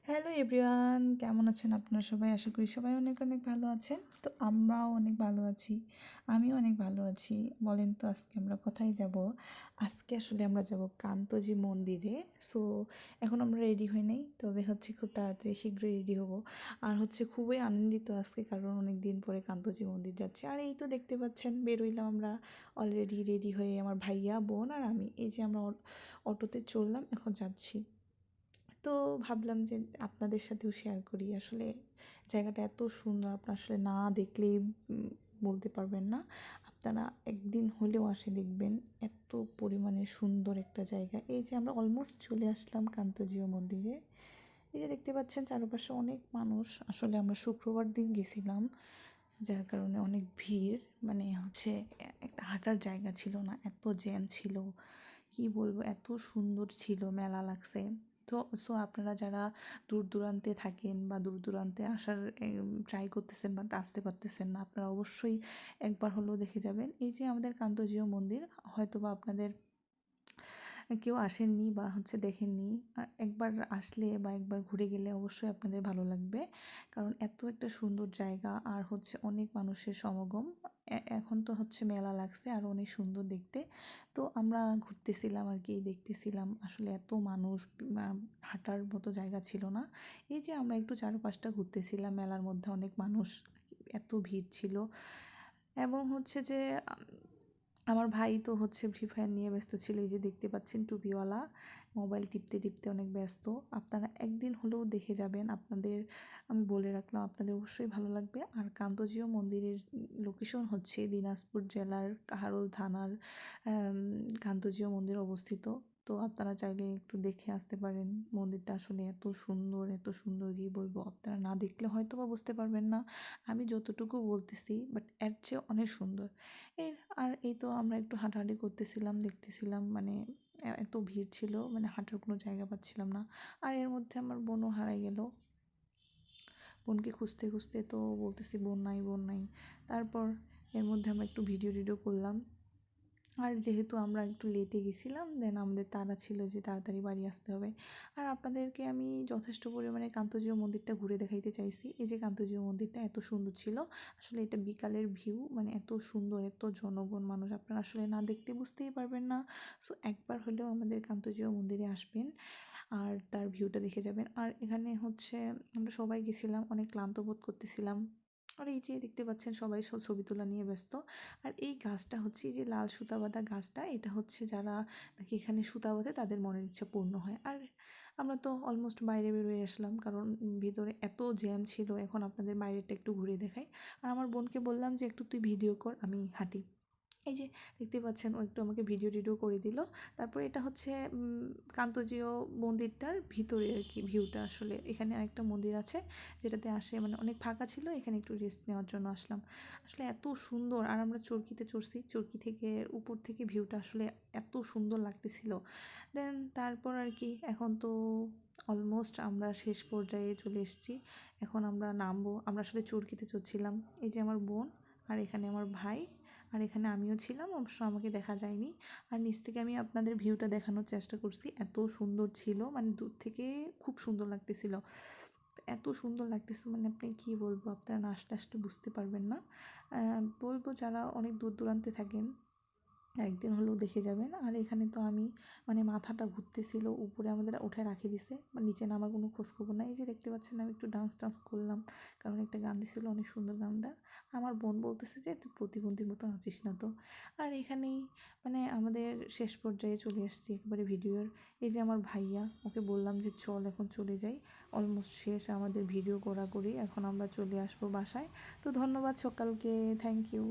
Hello everyone, কেমন আছেন আপনারা সবাই? আশা করি সবাই অনেক অনেক ভালো আছেন। তো আমরাও অনেক ভালো আছি, আমিও অনেক ভালো আছি। বলেন তো আজকে আমরা কোথায় যাব? আজকে আসলে আমরা যাব কান্তজি মন্দিরে। সো এখন আমরা রেডি হই নাই, তবে হচ্ছে খুব তাড়াতাড়ি শীঘ্রই রেডি হব। আর হচ্ছে খুবই আনন্দিত আজকে, কারণ অনেক দিন পরে কান্তজি মন্দির যাচ্ছে। আর এই তো দেখতে পাচ্ছেন, বেরোইলাম আমরা অলরেডি রেডি হয়ে, আমার ভাইয়া, বোন আর আমি। এই যে আমরা অটোতে চললাম, এখন যাচ্ছি। তো ভাবলাম যে আপনাদের সাথেও শেয়ার করি। আসলে জায়গাটা এত সুন্দর, আপনারা আসলে না দেখলেই বলতে পারবেন না। আপনারা একদিন হলেও আসে দেখবেন, এত পরিমাণে সুন্দর একটা জায়গা। এই যে আমরা অলমোস্ট চলে আসলাম কান্তজিও মন্দিরে। এই যে দেখতে পাচ্ছেন চারপাশে অনেক মানুষ। আসলে আমরা শুক্রবার দিন গেছিলাম, যার কারণে অনেক ভিড়, মানে হচ্ছে একটা হাঁটার জায়গা ছিল না, এত জ্যাম ছিল। কি বলবো, এত সুন্দর ছিল, মেলা লাগছে। তো আপনারা যারা দূর দূরান্তে থাকেন বা দূর দূরান্তে আসার ট্রাই করতেছেন বাট আসতে পারতেছেন না, আপনারা অবশ্যই একবার হলেও দেখে যাবেন। এই যে আমাদের কান্তজিও মন্দির, হয়তো বা আপনাদের কেউ আসেননি বা হচ্ছে দেখেননি, একবার আসলে বা একবার ঘুরে গেলে অবশ্যই আপনাদের ভালো লাগবে। কারণ এত একটা সুন্দর জায়গা, আর হচ্ছে অনেক মানুষের সমাগম। এখন তো হচ্ছে মেলা লাগছে, আর অনেক সুন্দর দেখতে। তো আমরা ঘুরতেছিলাম আর কি, দেখতেছিলাম। আসলে এত মানুষ, হাঁটার মতো জায়গা ছিল না। এই যে আমরা একটু চারপাশটা ঘুরতেছিলাম, মেলার মধ্যে অনেক মানুষ, এত ভিড় ছিল। এবং হচ্ছে যে আমার ভাই তো হচ্ছে ফ্রি ফায়ার নিয়ে ব্যস্ত ছিল। এই যে দেখতে পাচ্ছেন টুপিওয়ালা, মোবাইল টিপতে টিপতে অনেক ব্যস্ত। আপনারা একদিন হলেও দেখে যাবেন, আপনাদের আমি বলে রাখলাম, আপনাদের অবশ্যই ভালো লাগবে। আর কান্তজিও মন্দিরের লোকেশন হচ্ছে দিনাজপুর জেলার কাহারোল থানার কান্তজিও মন্দির অবস্থিত। তো আপনারা চাইলে একটু দেখে আসতে পারেন। মন্দিরটা আসলে এত সুন্দর, এত সুন্দর, কি বলবো, আপনারা না দেখলে হয়তো বা বুঝতে পারবেন না। আমি যতটুকু বলতেছি, বাট এর চেয়ে অনেক সুন্দর। এর আর এই তো আমরা একটু হাঁটাহাঁটি করতেছিলাম, দেখতেছিলাম, মানে এত ভিড় ছিল, মানে হাঁটার কোনো জায়গা পাচ্ছিলাম না। আর এর মধ্যে আমার বোনও হারাই গেল। বোনকে খুঁজতে খুঁজতে তো বলতেছি বোন নাই, বোন নাই। তারপর এর মধ্যে আমরা একটু ভিডিও টিডিও করলাম। আর যেহেতু আমরা একটু লেটে গেছিলাম, দেন আমাদের তাড়া ছিল যে তাড়াতাড়ি বাড়ি আসতে হবে। আর আপনাদেরকে আমি যথেষ্ট পরিমাণে কান্তজিও মন্দিরটা ঘুরে দেখাইতে চাইছি। এই যে কান্তজিও মন্দিরটা এত সুন্দর ছিল। আসলে এটা বিকালের ভিউ, মানে এত সুন্দর, এত জনগণ মানুষ, আপনারা আসলে না দেখতে বুঝতেই পারবেন না। সো একবার হলেও আমাদের কান্তজিও মন্দিরে আসবেন, আর তার ভিউটা দেখে যাবেন। আর এখানে হচ্ছে আমরা সবাই গেছিলাম, অনেক ক্লান্ত বোধ করতেছিলাম। আর এই যে দেখতে পাচ্ছেন সবাই ছবি তোলা নিয়ে ব্যস্ত। আর এই গাছটা হচ্ছে, এই যে লাল সুতা বাঁধা গাছটা, এটা হচ্ছে যারা নাকি এখানে সুতা বাঁধে তাদের মনের ইচ্ছা পূর্ণ হয়। আর আমরা তো অলমোস্ট বাইরে বেরোয় আসলাম, কারণ ভিতরে এত জ্যাম ছিল। এখন আপনাদের বাইরেটা একটু ঘুরে দেখাই। আর আমার বোনকে বললাম যে একটু তুই ভিডিও কর, আমি হাঁটি। এই যে দেখতে পাচ্ছেন, ও একটু আমাকে ভিডিও টিডিও করে দিল। তারপরে এটা হচ্ছে কান্তজিও মন্দিরটার ভিতরে আর কি ভিউটা। আসলে এখানে আরেকটা মন্দির আছে যেটাতে আসে, মানে অনেক ফাঁকা ছিল, এখানে একটু রেস্ট নেওয়ার জন্য আসলাম। আসলে এত সুন্দর। আর আমরা চরকিতে চড়ছি, চরকি থেকে উপর থেকে ভিউটা আসলে এত সুন্দর লাগতেছিল। দেন তারপর আর কি, এখন তো অলমোস্ট আমরা শেষ পর্যায়ে চলে এসেছি। এখন আমরা নামবো। আমরা আসলে চরকিতে চড়ছিলাম। এই যে আমার বোন, আর এখানে আমার ভাই, আর এখানে আমিও ছিলাম, অবশ্য আমাকে দেখা যায়নি। আর নিচ থেকে আমি আপনাদের ভিউটা দেখানোর চেষ্টা করছি, এত সুন্দর ছিল, মানে দূর থেকে খুব সুন্দর লাগতেছিল। এত সুন্দর লাগতেছে, মানে আপনি কি বলবো, আপনারা না আসলে আসলে বুঝতে পারবেন না। বলবো যারা অনেক দূর দূরান্তে থাকেন, একদিন হলেও দেখে যাবেন। আর এখানে তো আমি, মানে মাথাটা ঘুরতেছিল, উপরে আমাদের উঠে রাখে দিছে, নিচে নামার কোনো খোঁজখবর নাই। এই যে দেখতে পাচ্ছেন আমি একটু ডান্স টান্স করলাম, কারণ একটা গান দিছিল, অনেক সুন্দর গানটা। আমার বোন বলতেছে যে তুই প্রতিবন্ধীর মতো নাচিস না তো। আর এখানেই মানে আমাদের শেষ পর্যায়ে চলে আসছি একবারে ভিডিওর। এই যে আমার ভাইয়া, ওকে বললাম যে চল এখন চলে যাই, অলমোস্ট শেষ আমাদের ভিডিও করি, এখন আমরা চলে আসবো বাসায়। তো ধন্যবাদ সকালকে, থ্যাংক ইউ।